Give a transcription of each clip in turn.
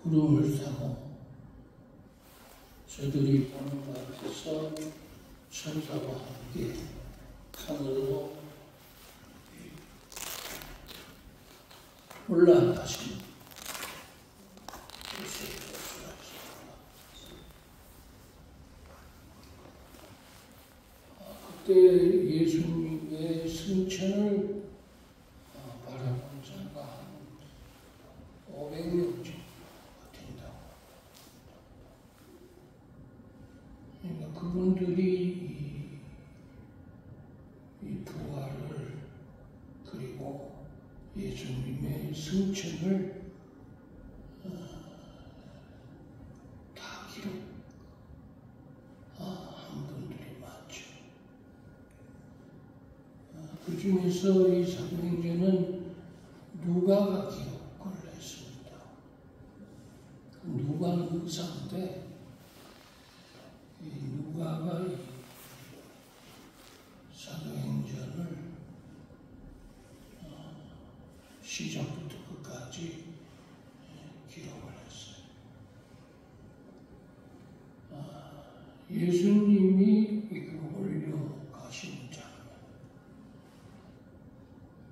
구름을 타고 저들이 보는 것 앞에서 천사와 함께 하늘로 올라가신 모습을 볼 수가 있습니다. 그때 예수님의 승천을 바라본 자가 한 500명 정도가 된다고. 그러니까 그분들이 이 부활을 그리고 예수님의 승천을 다 기록한 분들이 많죠. 그 중에서 이 사도행전은 누가가 기록을 했습니다. 누가는 의사인데 이 누가가 이 사도행전을 시작부터 끝까지 기록을 했어요. 예수님이 올려가시는 장면.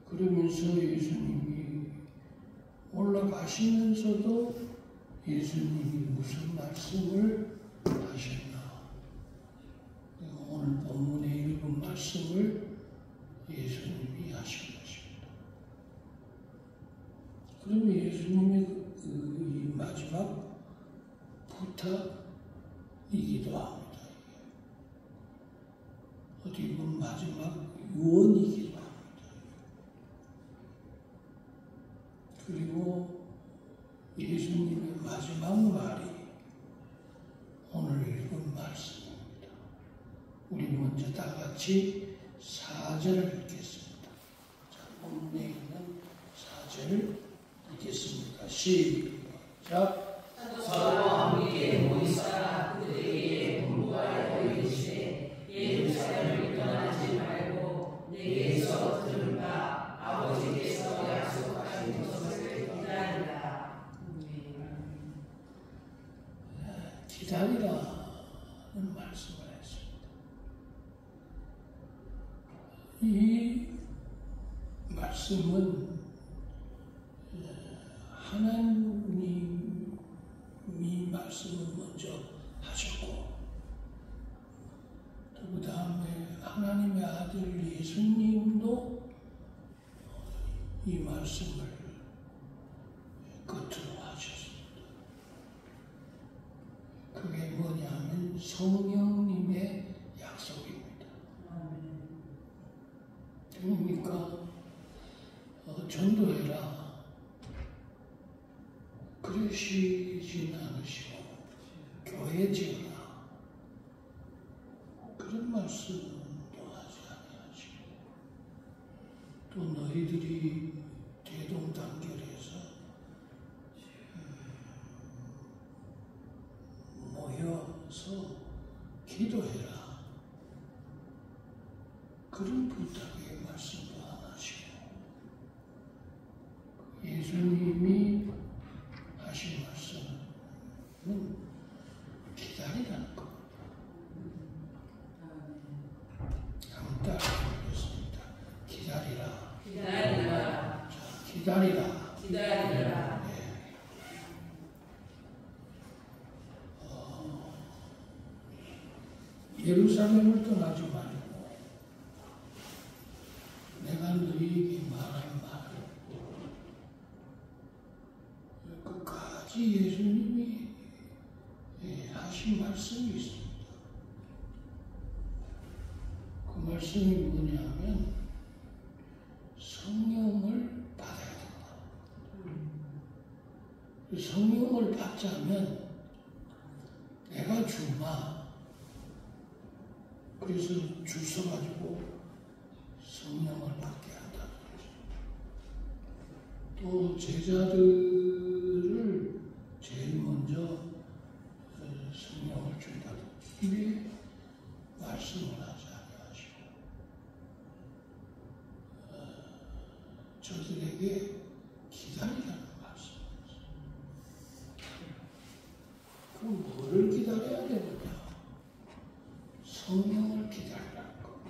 그러면서 예수님이 올라가시면서도 예수님이 무슨 말씀을 하셨나. 오늘 본문에 읽은 말씀을 예수님이 하신 것입니다. 그러면 예수님의 이 마지막 부탁이기도 합니다. 어떻게 보면 마지막 유언이기도 합니다. 그리고 예수님의 마지막 말이 오늘 읽은 말씀입니다. 우리 먼저 다 같이 4절을 읽겠습니다. 자, 본문에 있는 4절을 읽겠습니다. 시작. 저와 함께 모이사 그들에게 공부하여 이르시되 예루살렘을 떠나지 말고 내게서 들은 바 아버지께서 약속하신 것을 기다리라. 기다리라는 말씀을 했습니다. 이 말씀은 하나님이 말씀을 먼저 하셨고 또 그 다음에 하나님의 아들 예수님도 이 말씀을 끝으로 하셨습니다. 그게 뭐냐면 성령님의 약속입니다. 그러니까 전도해라 그러시진 않으시고 교회 지어라 그런 말씀도 하지 아니하시고 또 너희들이 대동단결해서 모여서 기도해라 그런 부탁의 말씀도 안 하시고 예수님이 하신 말씀은 기다리라는 겁니다. 한번 따라해보겠습니다. 기다리라. 기다리라. 자, 기다리라. 기다리라. 네. 예루살렘을 떠나지 말고 내가 너희에게 말한 말을 끝까지 예수님이 하신 말씀이 있습니다. 그 말씀이 뭐냐면 성령을 받아야 된다. 성령을 받자면 내가 주마 그래서 줄 서가지고 성령을 받게 한다. 또 제자들을 제일 먼저 성령을 준다. 이게 말씀을 하지 아니하시고 저들에게 기다리라는 말씀이었어요. 그럼 뭐를 기다려야 되느냐? 성령을 기다리라는 거.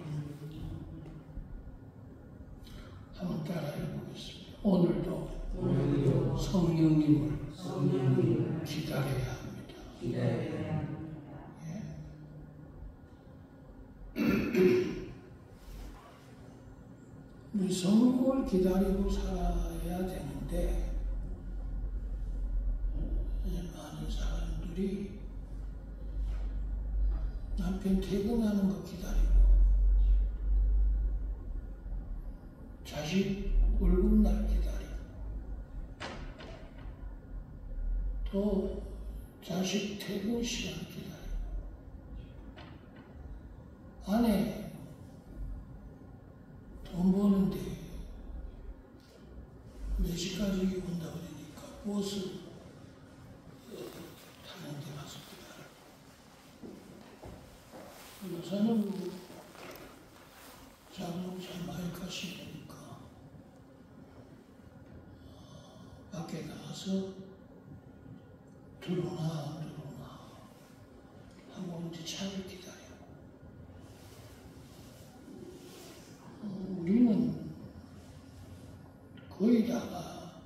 한번 따라해 보겠습니다. 오늘도 성령님을 기다려야 합니다. 예. 우리 성령을 기다리고 살아야 되는데 많은 사람들이 남편 퇴근하는 거 기다리고 자식 월급날 기다리고 또 자식 퇴근 시간 기다리고 아내 돈 버는데 몇 시까지 온다고 그러니까 버스 타는 데 가서 기다리고 요새는 뭐 자동차 많이 가시니까 밖에 나가서 들어오나 안 들어오나 하고 이제 차를 기다려. 우리는 거의 다가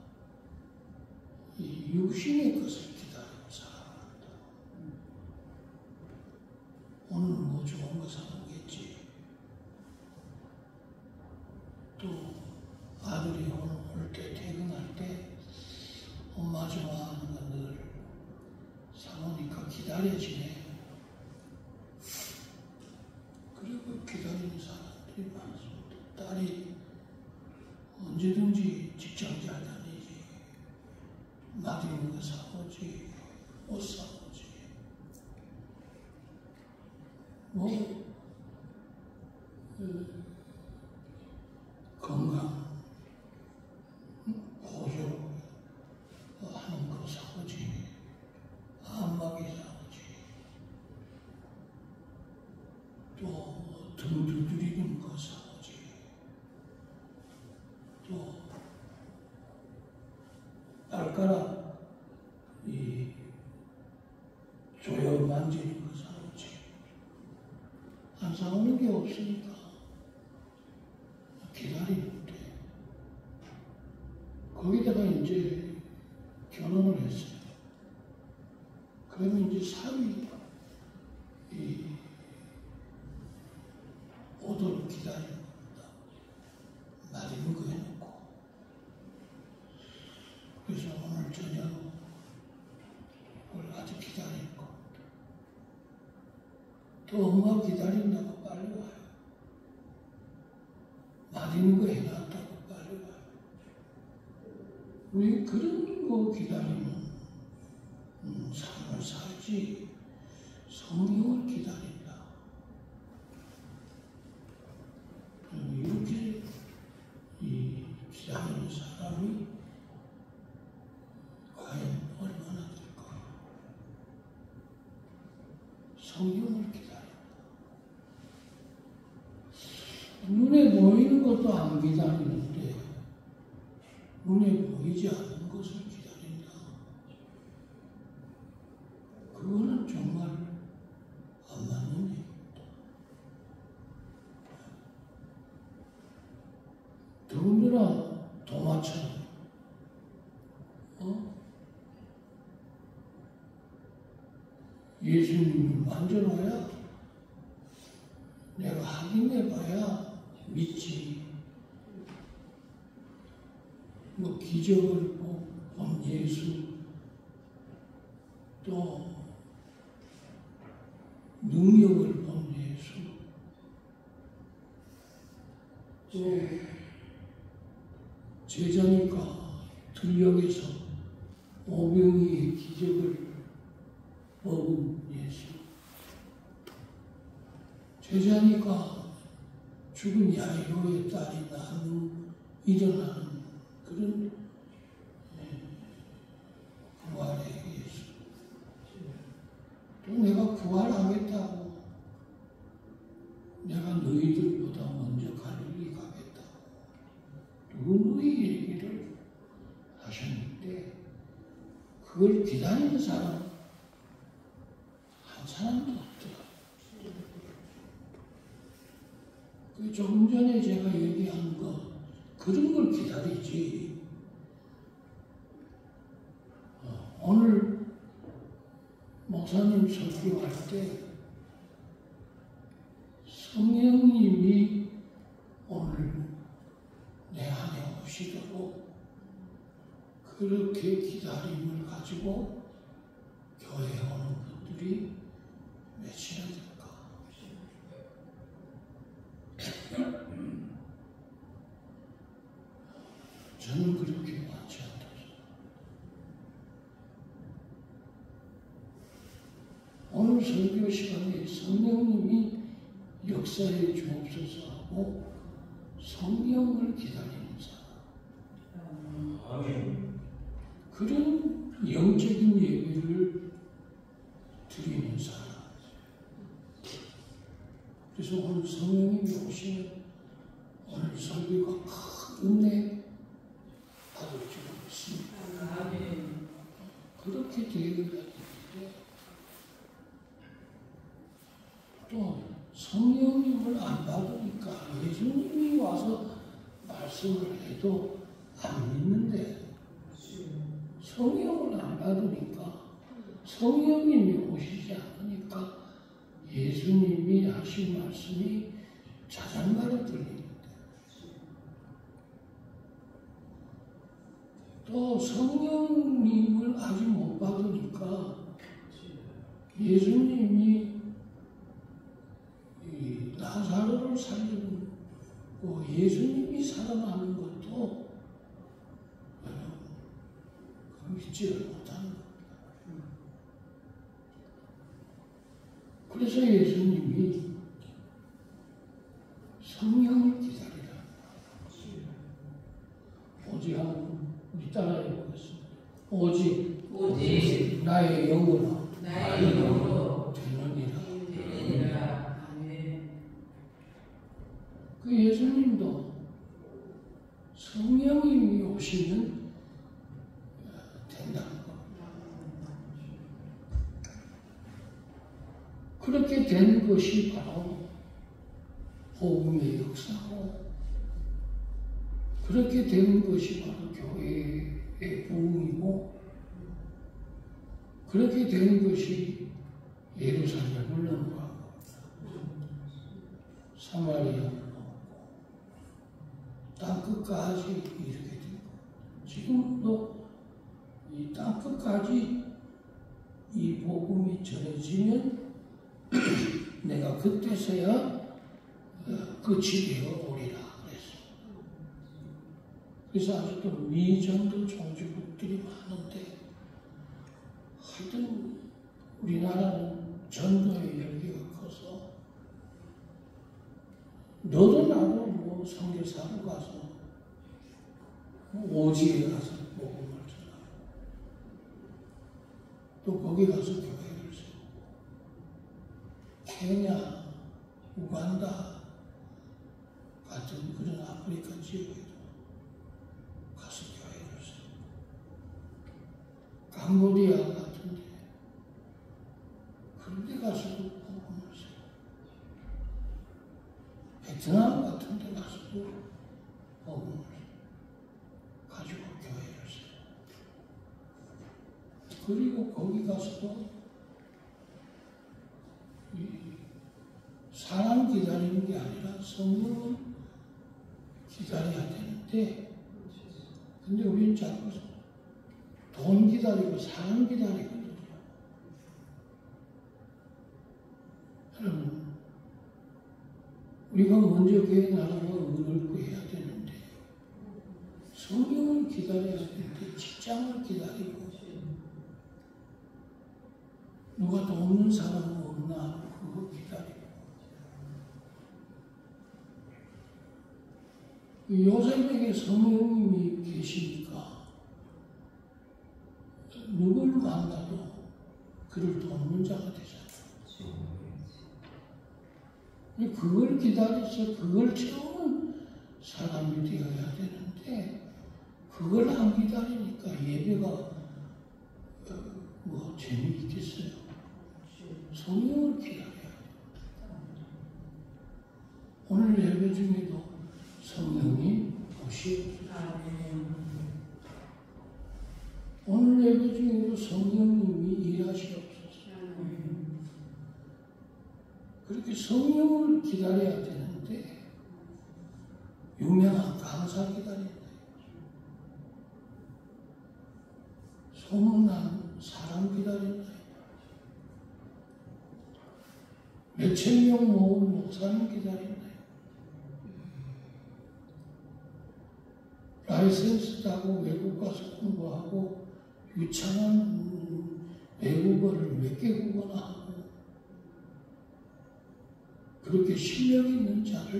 이 육신의 것을 기다리고 살아간다. 오늘 뭐 좋은 거 사오겠지. 또 아들이 올 때 퇴근할 때 엄마 좋아하는 거 늘 사오니까 기다려지네. 그리고 기다리는 사람들이 많습니다. 딸이 언제든지 직장 잘 다니지, 맛있는 거 사오지, 옷 사오지. 뭐 건강 보조 하는 거 사오지, 안마기 사오지, 또 등 두드리는 거 사오지, 또 발가락 이 조여 만지는 거 사오지. 안 사오는 게 없으니까 기다리는데 거기다가 이제 결혼을 했어요. 그러면 이제 사위 이 오도록 기다리는 겁니다. 맛있는 거 해놓고. 그래서 오늘 저녁 그걸 아주 기다리는 겁니다. 또 엄마가 기다린다고 빨리 와요. 맛있는 거 해놨다고 빨리 와요. 우리 그런 거 기다리는 삶을 살지 성령을 기다린다. 이렇게 이 기다리는 사람이 과연 얼마나 될까? 성령을 기다린다. 눈에 보이는 것도 안 기다리는데 눈에 보이지 않는 것을 기다린다. 그거는 정말 안 맞는 얘기입니다. 더군다나 도마처럼 예수님을 만져봐야 내가 확인해봐야 믿지. 뭐 기적을 본 예수 또 능력을 본 예수 또 제자니까 들녘에서 오병이의 기적을 먹은 예수 제자니까 죽은 야이로의 딸이 일어나는 그런 부활의 예수 또 내가 부활하겠다고 내가 너희들보다 먼저 갈릴리 가겠다고 누구누이 얘기를 하셨는데 그걸 기다리는 사람 사람도 없더라. 그 조금 전에 제가 얘기한 거 그런 걸 기다리지. 오늘 목사님 설교할 때 성령님이 오늘 내 안에 오시도록 그렇게 기다림을 가지고 교회에 오는 분들이 몇이나 될까? 저는 그렇게 많지 않다. 오늘 설교 시간에 성령님이 역사에 주옵소서 하고 성령을 기다리는 사람. 아멘. 그런 영적인 예배를 드리는 사람. 그래서 오늘 성령님이 오시면 오늘 설교가 큰 은혜 받을 줄 믿습니다. 아멘. 그렇게 되어야 되는데 또 성령님을 안 받으니까 예수님이 와서 말씀을 해도 안 믿는데 성령을 안 받으니까 성령님이 오시지 않으니까 예수님이 하신 말씀이 자장가로 들립니다. 또 성령님을 아직 못 받으니까 예수님이 이 나사로를 살리고 예수님이 살아나는 것도 믿지를 못하는 겁니다. 그래서 예수님이 성령을 기다리라. 오직 우리 따라해 보겠습니다. 오직 나의 영으로 되느니라. 그 예수님도 성령님이 오시면 된다는 겁니다. 그렇게 된 것이 바로 복음의 역사고 그렇게 된 것이 바로 교회의 부흥이고 그렇게 된 것이 예루살렘을 넘어가고 사마리아를 넘어가고 땅끝까지 이렇게 되고 지금도 이 땅끝까지 이 복음이 전해지면 내가 그때서야 끝이 되어 오리라 그랬습니다. 그래서 아직도 미전도 종주국들이 많은데 하여튼 우리나라는 전도의 열기가 커서 너도 나도 뭐 선교사로 가서 오지에 가서 복음을 전하고 또 거기 가서 교회를 세우고 케냐, 우간다 같은 그런 아프리카 지역에도 가서 교회를 세우고 캄보디아 같은데 그런 데 가서도 복음을 세우고 베트남 같은 데 가서도 복음을 가지고 교회를 세우고 그리고 거기 가서도 사람 기다리는 게 아니라 성령을 기다려야 되는데 근데 우리는 자꾸 돈 기다리고 사람 기다리거든요. 여러분 우리가 먼저 교회 나가고 은을 구해야 되는데 성령을 기다려야 되는데 직장을 기다리고 누가 돕는 사람은 없나 그거 기다리고 요셉에게 성령님이 계시니까 누굴 만나도 그를 돕는 자가 되잖아요. 그걸 기다려서 그걸 채우는 사람이 되어야 되는데 그걸 안 기다리니까 예배가 뭐 재미있겠어요. 성령을 기다려야 돼요. 오늘 예배 중에도 성령이 오시옵소서. 오늘 예배 중에도 성령님이 일하시옵소서. 그렇게 성령을 기다려야 되는데 유명한 강사 기다린다. 소문난 사람 기다린다. 몇천 명 모은 목사님 기다린다. 라이센스 따고 외국 가서 공부하고 유창한 외국어를 몇 개국어나 하고 그렇게 실력 있는 자가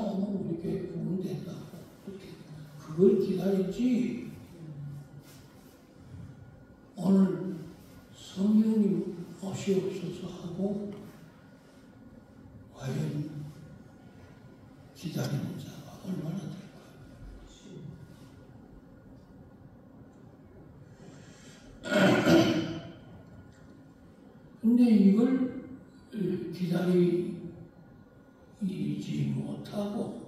오면 우리 교회 구원된다고 그렇게 그걸 기다리지. 오늘 성령님 오시옵소서 하고 과연 기다리는 자가 얼마나 될까요? 근데 이걸 기다리지 못하고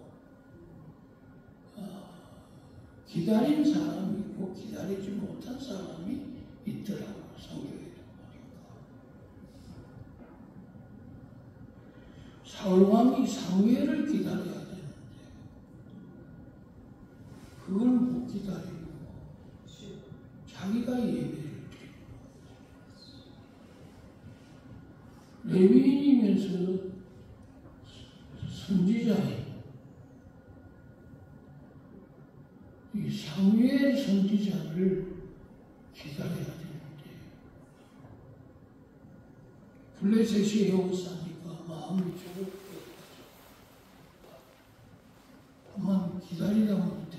기다린 사람이 있고 기다리지 못한 사람이 있더라고요. 성경에도 보니까 사울왕이 사무엘을 기다려야 되는데 그걸 못 기다리고 자기가 예배를 드리고 레위인이면서 선지자예요. 이 사무엘 선지자를 기다려야 되는데 블레셋이 에워싸니까 마음이 조급해. 그만 기다리다 못해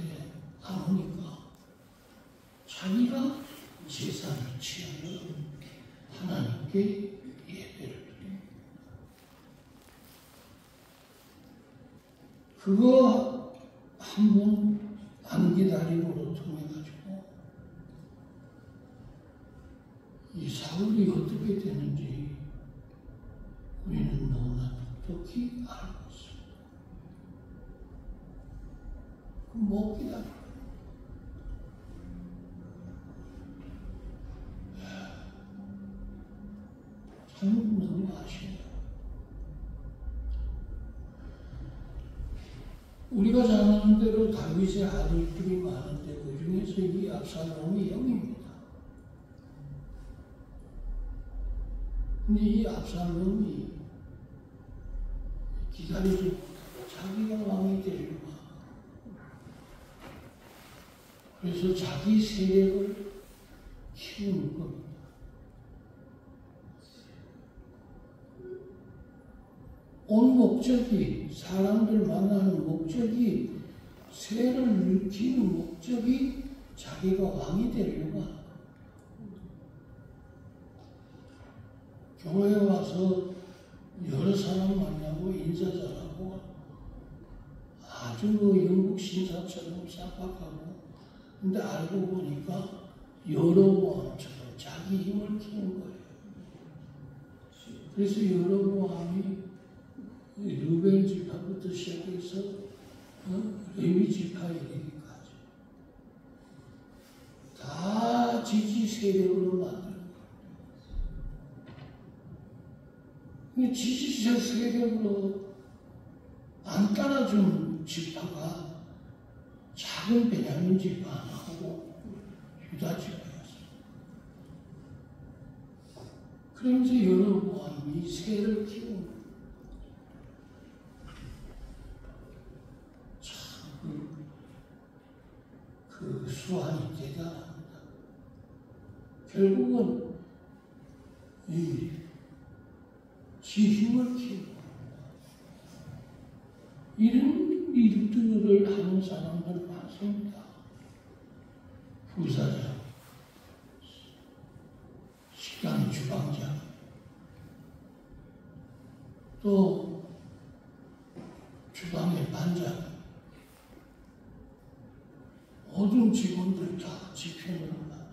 안 오니까 자기가 제사를 취하여 하나님께 예배를 드립니다. 그거 한번 안 기다림으로 통해가지고 이 사울이 어떻게 되는지 우리는 너무나 똑똑히 알고 있습니다. 못 기다려. 참 너무 아쉬워요. 우리가 잘 아는 대로 다윗의 아들들이 많은데 그 중에서 이 압살롬이 영입니다. 근데 이 압살롬이 기다리지 못하고 자기가 왕이 되려고 하고 그래서 자기 세력을 키우는 겁니다. 온 목적이 사람들 만나는 목적이 세를 일으키는 목적이 자기가 왕이 되려고 하는 거예요. 교회에 와서 여러 사람 만나고 인사 잘하고 아주 영국 신사처럼 싹박하고 근데 알고 보니까 여로보암처럼 자기 힘을 키운 거예요. 그래서 여로보암이 루벤 지파부터 시작해서 레위 지파에 이르기까지 다 지지 세력으로 만드는 거예요. 지지 세력으로 안 따라준 지파가 작은 베냐민 지파 하나하고 유다 지파였어요. 그러면서 여로보암이 세를 키우는 거예요. 그 수완이 대단합니다. 결국은 지 힘을 키우고 이런 일들을 하는 사람들 많습니다. 부사장, 식당 주방장, 또 주방의 반장, 모든 직원들 다 지편으로 만들고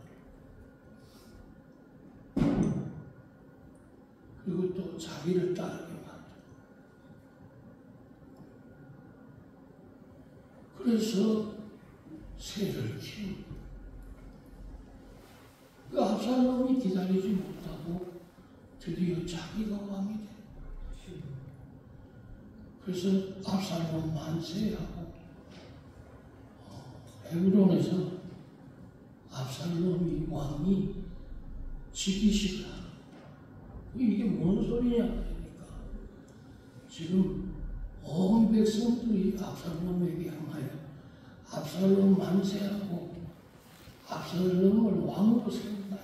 그리고 또 자기를 따르게 만들고. 그래서 새를 키우고. 그 압살롬이 기다리지 못하고 드디어 자기가 왕이 돼. 그래서 압살롬 만세하고 헤브론에서 압살롬이 왕이 즉위식을 하고. 이게 뭔 소리냐 그러니까 지금 온 백성들이 압살롬에게 향하여 압살롬 만세하고 압살롬을 왕으로 세운다.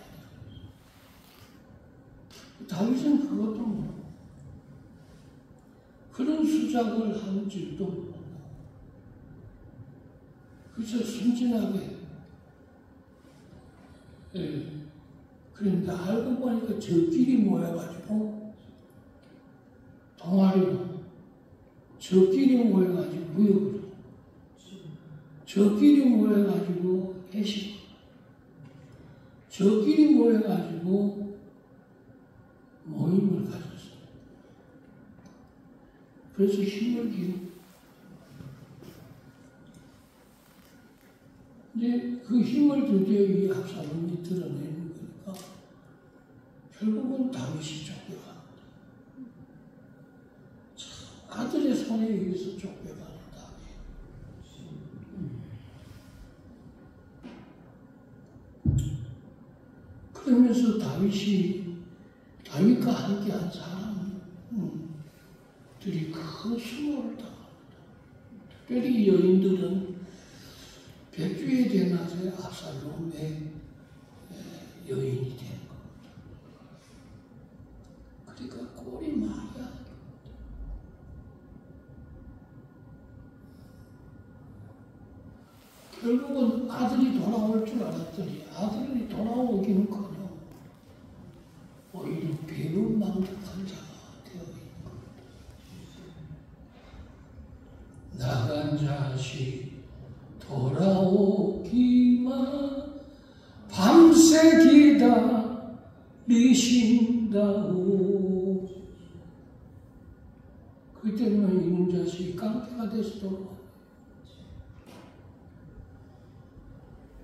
다윗은 그것도 모르고 그런 수작을 한 줄도 모르고 그저 순진하게 그런데 알고 보니까 저끼리 모여가지고 동아리로 저끼리 모여가지고 무역으로 저끼리 모여가지고 회식 저끼리 모여가지고 모임을 가졌어요. 그래서 힘을 기르고 이제 그 힘을 드디어 이 압살롬이 드러내는 거니까 결국은 다윗이 쫓겨갑니다. 아들의 손에 의해서 쫓겨가는 다윗. 그러면서 다윗과 함께한 사람들이 큰 수모를 당합니다. 특별히 여인들은 백주의 대낮에 압살롬의 여인이 된 겁니다. 그러니까 꼴이 말이야. 결국은 아들이 돌아올 줄 알았더니 아들이 돌아오기는커녕 오히려 배은망덕한 자가 되어 있는 겁니다. 나간 자식 돌아오기만 밤새 기다리신다오. 그때는 이놈 자식이 깡패가 돼서 돌아와.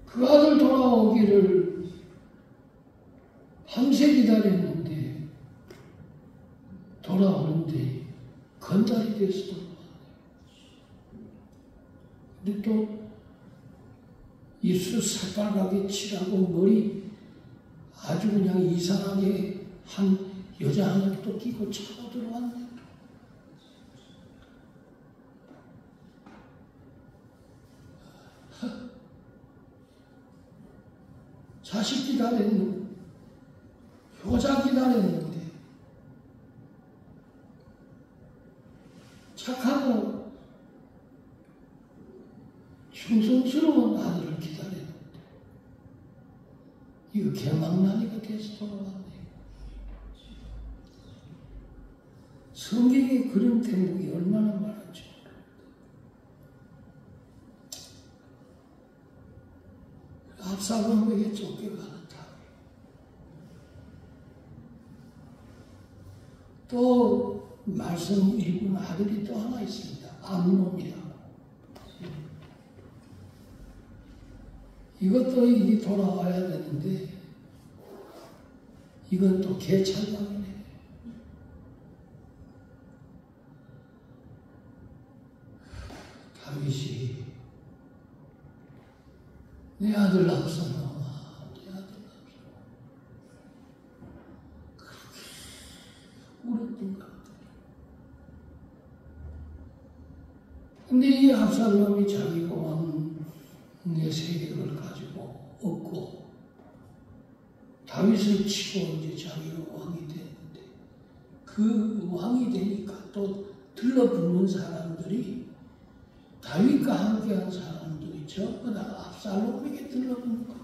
그 아들 돌아오기를 밤새 기다렸는데 돌아오는데 건달이 돼서 돌아왔네. 근데 또 입술 새빨갛게 칠하고 머리 아주 그냥 이상하게 한 여자 하나 또 끼고 차고 들어왔네. 자식 기다렸는데, 효자 기다렸는데, 착하고 충성스러운 아들을 기다렸는데, 이거 개망나니가 돼서 돌아왔네. 성경에 그런 대목이 얼마나 많은지. 압살롬에게 쫓겨가는 다윗. 또 말씀 읽은 아들이 또 하나 있습니다. 암논이라고. 이것도 이게 돌아와야 되는데 이건 또 개찰당이네. 다윗이 내 아들 압살롬아, 내 아들 압살롬. 그렇게 울었던 것 같아요. 근데 이 압살롬이 자기가 왕의 세력을 가지고 얻고 다윗을 치고 이제 자기가 왕이 됐는데 그 왕이 되니까 또 들러붙는 사람들이 다윗과 함께한 사람들이 전부 다 압살롬에게 들러붙는 겁니다.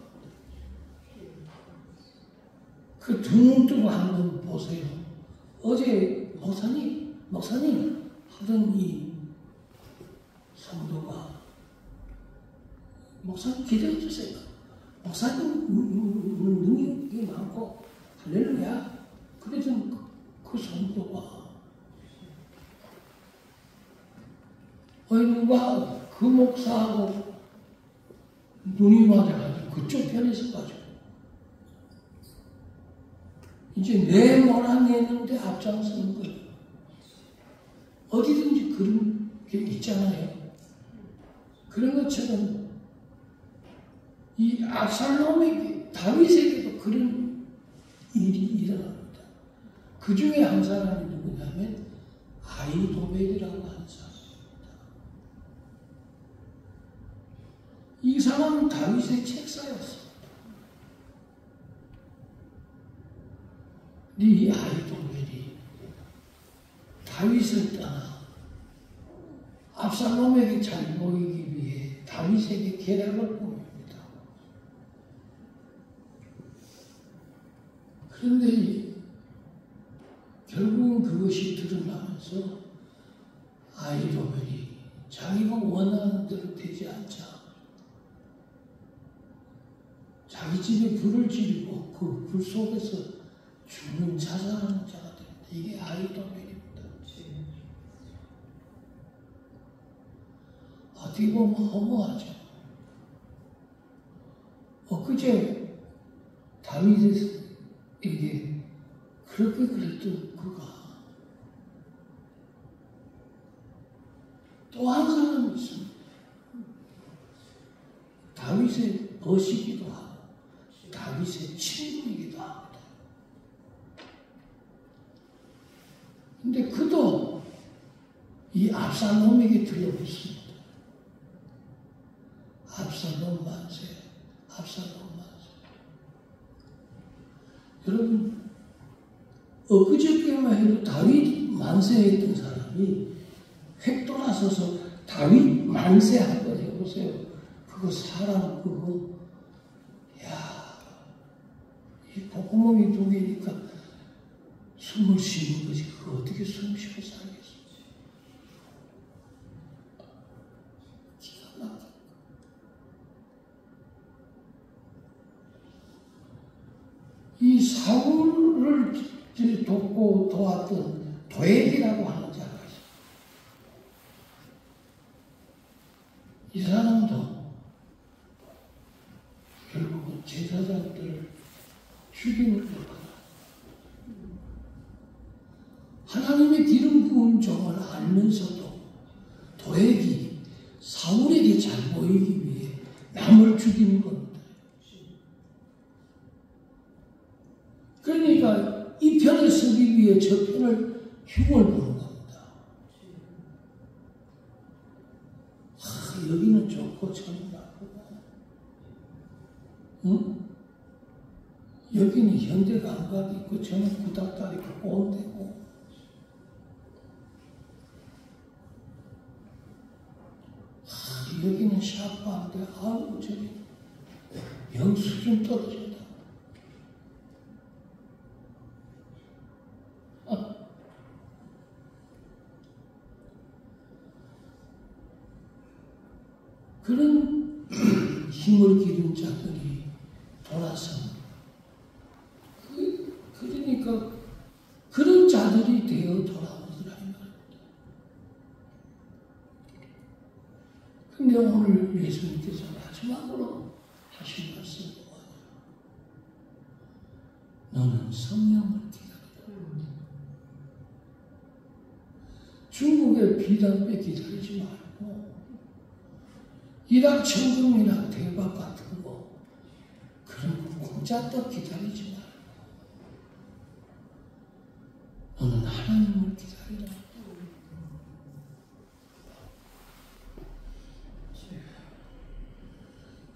그 두 눈 뜨고 한번 보세요. 어제 목사님 하던 이 성도가 목사님 기도해 주세요. 목사님 능력이 많고 할렐루야. 그래 좀 그 성도가 누가 그 목사하고 눈이 맞아가지고 그쪽 편에 서가지고 이제 내 모양이었는데 앞장서는 거예요. 어디든지 그런 게 있잖아요. 그런 것처럼 이 압살롬에게, 다윗에게도 그런 일이 일어납니다. 그 중에 한 사람이 누구냐면 아히도벨이라고 하는 사람입니다. 이 사람은 다윗의 책사였습니다. 이 아히도벨이 다윗을 떠나 압살롬에게 잘 보이기 위해 다윗에게 계략을 꾸밉니다. 그런데 결국은 그것이 드러나면서 아히도벨이 자기가 원하는 대로 되지 않자 자기 집에 불을 지르고 그 불 속에서 죽는 자살하는 자가 됩니다. 이게 아히도벨입니다. 어떻게 보면 허무하죠. 엊그제 다윗에게 그렇게 그랬던 그가 또 한 사람이 있습니다. 다윗의 벗이기도 하고 다윗의 친구이기도 합니다. 근데 그도 이 압살롬에게 들려붙습니다. 압살롬 만세, 압살롬 만세. 여러분, 엊그저께만 해도 다윗 만세했던 사람이 획 돌아서서 다윗 만세 한번 해보세요. 그거 사람 그거, 야, 이 복구멍이 두 개니까 숨을 쉬는 것이 그거 어떻게 숨 쉬고 살겠어? 기가 막혀. 이 사울을 돕고 도왔던 도액이라고 하는 자가 있어요. 이 사람도 결국은 제사장들을 죽이는 것보다 하나님의 기름 부은 종을 알면서도 도액이 사울에게 잘 보이기 위해 남을 죽이는 겁니다. 그러니까 이 편에 서기 위해 저 편을 흉을 보는 겁니다. 여기는 좋고 저는 나쁘고, 응? 여기는 현대 감각이 있고 저는 구닥다리 꼰대고, 여기는 샤프한데 아우 저기 영수준 떨어진다. 그런 힘을 기른 자들이 돌아서 그러니까 그런 자들이 되어 돌아오더라 이 말입니다. 근데 오늘 예수님께서 마지막으로 하신 말씀이 뭐예요? 너는 성령을 기다리라. 중국의 비단배 기다리지 말고 이락 천금이나 대박 같은 거 그런 거 공짜떡 기다리지 말고 너는 하나님을 기다리라.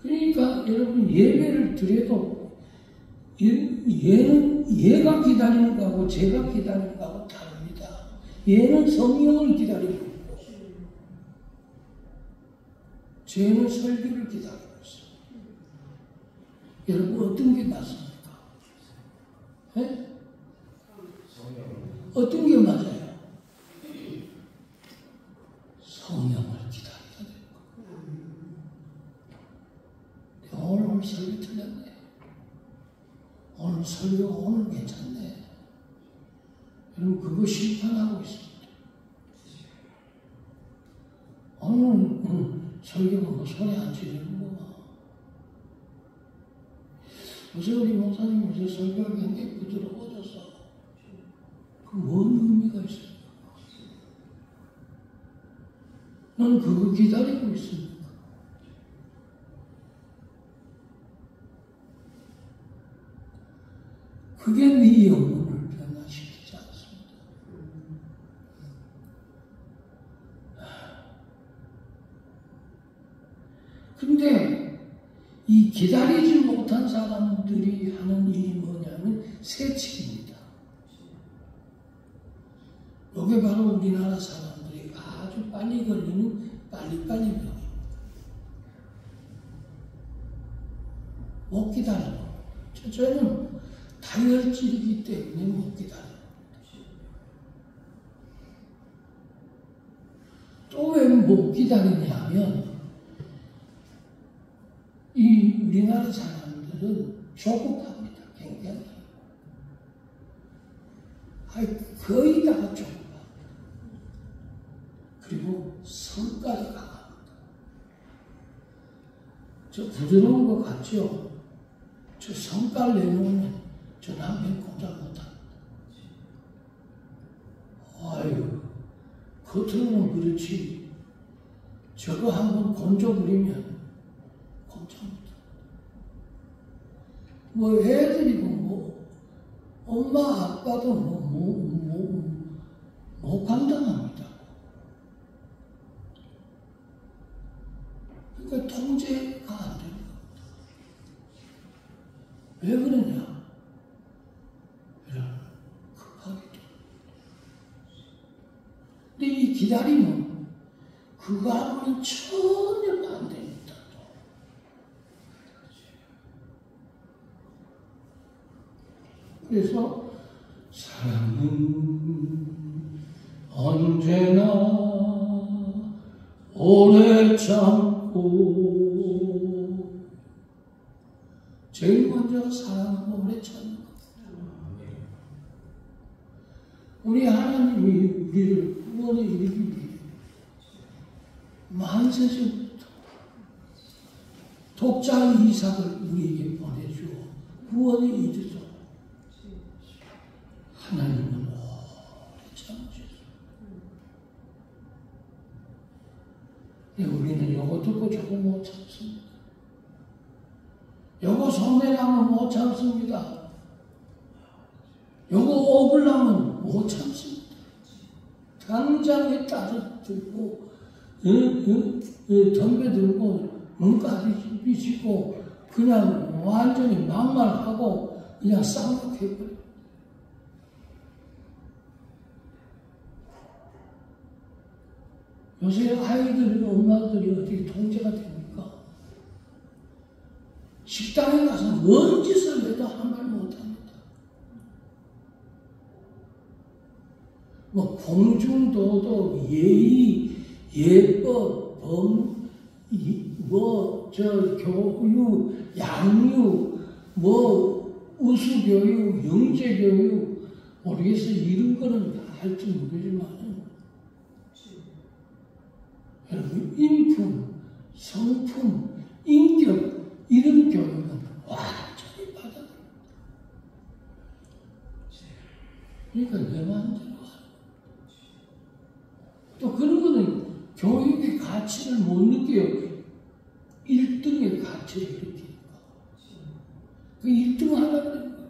그러니까 여러분 예배를 드려도 얘가 기다리는 거하고 제가 기다리는 거하고 다릅니다. 얘는 성령을 기다리는 거고 쟤는 설교를 기다리고 있어요. 여러분 어떤 게 맞습니까? 네? 어떤 게 맞아요? 성령을 기다려야 되는 거. 오늘 설교 틀렸네. 오늘 설교 오늘 괜찮네. 그럼 그거 심판하고 있습니다. 오늘 설교가 뭐 손에 안 치르는구나. 요새 우리 목사님 요새 설교가 굉장히 부드러워져서 그 뭔 의미가 있습니까? 난 그거 기다리고 있습니다. 그게 네 영혼을 변화시키지 않습니다. 근데 이 기다리지 못한 사람들이 하는 일이 뭐냐면 새치기입니다. 이게 바로 우리나라 사람들이 아주 빨리 걸리는 빨리빨리 병입니다. 못 기다리고 저는 다혈질이기 때문에 못 기다려요. 또 왜 못 기다리냐 하면 이 우리나라 사람들은 조급합니다. 굉장히. 거의 다가 조급합니다. 그리고 성깔이 강합니다. 저 부드러운 것 같죠? 저 성깔 내놓으면 저 남편 공작 못합니다. 아유, 겉으로는 그렇지. 저거 한번 건져 부리면 공작입니다. 뭐 애들이 뭐 엄마 아빠도 못 감당합니다. 그러니까 통제가 안 되는 겁니다. 왜 그러냐? 이런 급하게 돼. 근데 이 기다림은 그거하고는 전혀 반대입니다. 그래서 사랑은 언제나 오래 참고 제일 먼저 사랑은 오래 참는 것. 우리 하나님이 우리를 구원에 이르기 위해 만세전부터 독자 이삭을 우리에게 보내주어 구원에 이르도록 하나님은 오래 참으셨습니다. 우리는 요거 듣고 저거 못 참습니다. 요거 성내라면 못 참습니다. 요거 억울하면 못 참습니다. 당장에 따져 들고 덤벼들고 눈까지 비치고 그냥 완전히 막말하고 그냥 쌍욕해버려요. 요새 아이들, 엄마들이 어떻게 통제가 됩니까? 식당에 가서 뭔 짓을 해도 한 말 못합니다. 뭐 공중도덕, 예의, 예법, 교육, 양육, 우수교육, 영재교육, 모르겠어요. 이런 거는 할 줄 모르지만 여러분, 인품, 성품, 인격, 이런 교육은 완전히 받아들입니다. 그러니까 내 마음대로 하는 거예요. 또 그런 거는 교육의 가치를 못 느껴요. 1등의 가치를 느끼니까. 그 1등 하려고 그러는 거예요.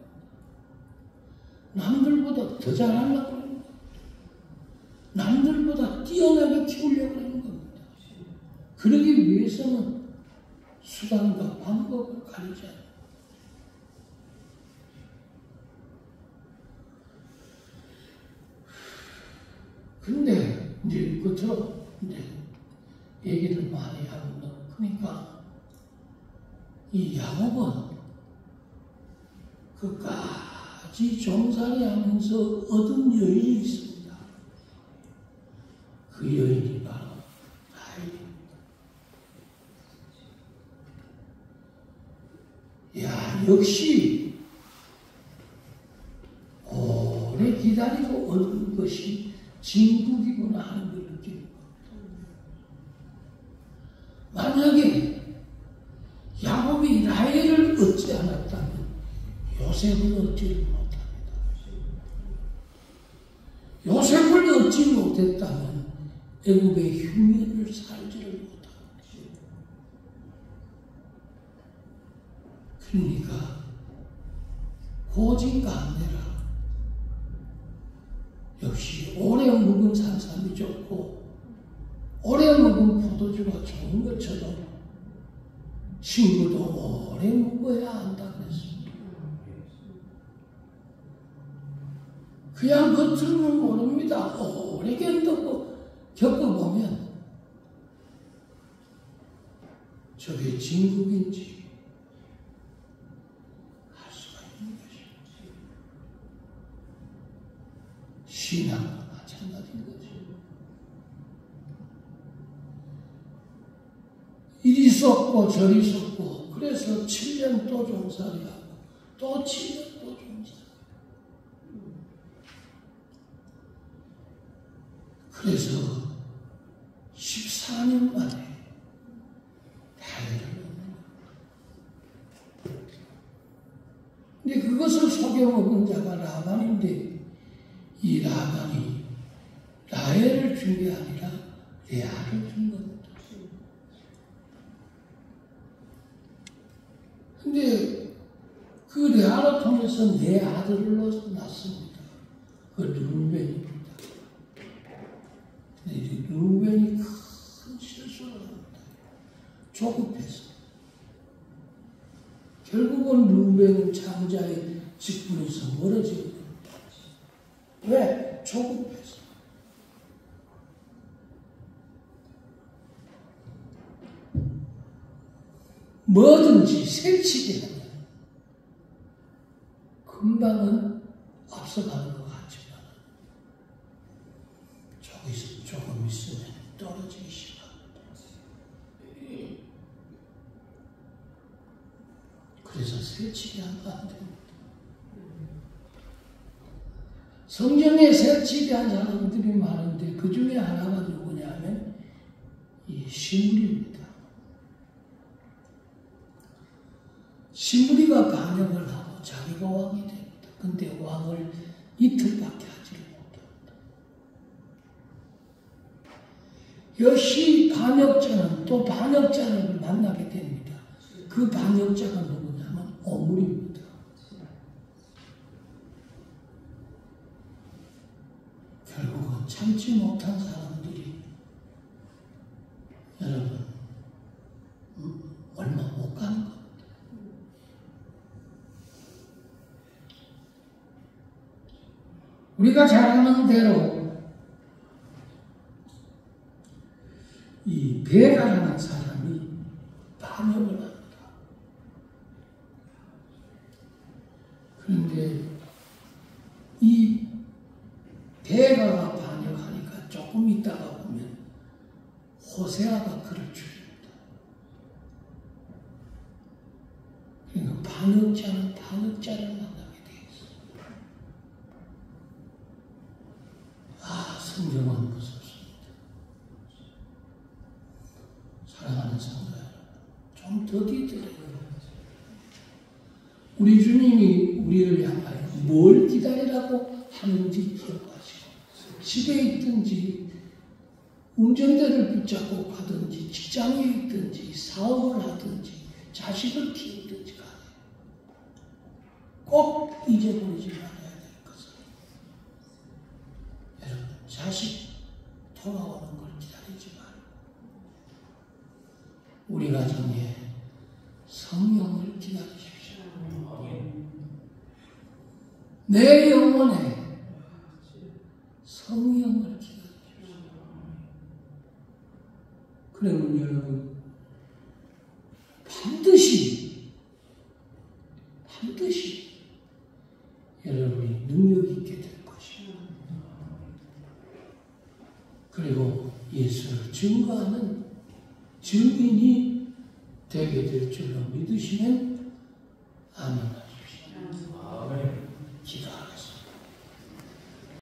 남들보다 더 잘하려고 그러는 거예요. 남들보다 뛰어나게 키우려고 그러는 겁니다. 그러기 위해서는 수단과 방법을 가리지 않아요. 근데 이제 끝으로 이제 얘기를 많이 합니다. 그러니까 이 야곱은 그까지 종살이 하면서 얻은 여인이 있습니다. 그 여인이 바로 라헬입니다. 야, 역시 오래 기다리고 얻은 것이 진국이구나 하는 걸 느끼는 겁니다. 만약에 야곱이 라헬을 얻지 않았다면 요셉을 얻지를 못합니다. 요셉을 얻지 못했다면 애굽의 흉년을 살지를 못합니다. 그러니까 고진과 안내라. 역시 오래 묵은 산삼이 좋고 오래 묵은 포도주가 좋은 것처럼 친구도 오래 묵어야 한다 그랬습니다. 그냥 겉으로는 모릅니다. 오래 겪어보면 저게 진국인지 알 수가 있는 것입니다. 신앙도 마찬가지인 거죠. 이리 쏟고 저리 쏟고 그래서 7년 또 종살이 하고 또 7년 또 종살이. 그래서 14년 만에 라헬을 얻는 거예요. 근데 그것을 속여먹은 자가 라반인데 이 라반이 라헬을 준 게 아니라 레아를 준 겁니다. 근데 그 레아를 통해서 내 아들을 낳습니다. 그 르우벤입니다. 근데 이 르우벤이 큰 실수를 합니다. 조급해서. 결국은 르우벤은 장자의 직분에서 멀어지게 됩니다. 왜? 조급해서. 뭐든지 새치게 하면 금방은 앞서가는 것 같지만 조금 있으면 떨어지기 시작합니다. 그래서 새치게 하면 안 됩니다. 성경에 새치게 한 사람들이 많은데 그 중에 하나가 누구냐면 이 시므리입니다. 시므리가 반역을 하고 자기가 왕이 됩니다. 근데 왕을 이틀밖에 하지를 못합니다. 역시 반역자는 또 반역자를 만나게 됩니다. 그 반역자가 누구냐면 오므리입니다. 결국은 참지 못한 사람들이 여러분 얼마 못 가는 겁니다. 우리가 잘 아는 대로 이 베가라는 사람이 반역을 합니다. 그런데 이 베가가 반역하니까 조금 있다가 보면 호세아가 그를 죽입니다. 그러니까 반역자는 반역자를 만나게 되어 있습니다. 성경은 무섭습니다. 사랑하는 성도 여러분, 좀 더디 들어요. 우리 주님이 우리를 향하여 뭘 기다리라고 하는지 기억하시고 집에 있든지 운전대를 붙잡고 가든지 직장에 있든지 사업을 하든지 자식을 키우든지 간에 꼭 잊어버리지 말아야 될 것은 여러분 자식 돌아오는 걸 기다리지 말고 우리 가정에 성령을 기다리십시오. 내 영혼에 성령을 기다리십시오. 그러면 여러분 반드시 여러분이 능력 있게 될 것이에요. 그리고 예수를 증거하는 증인이 되게 될 줄로 믿으시면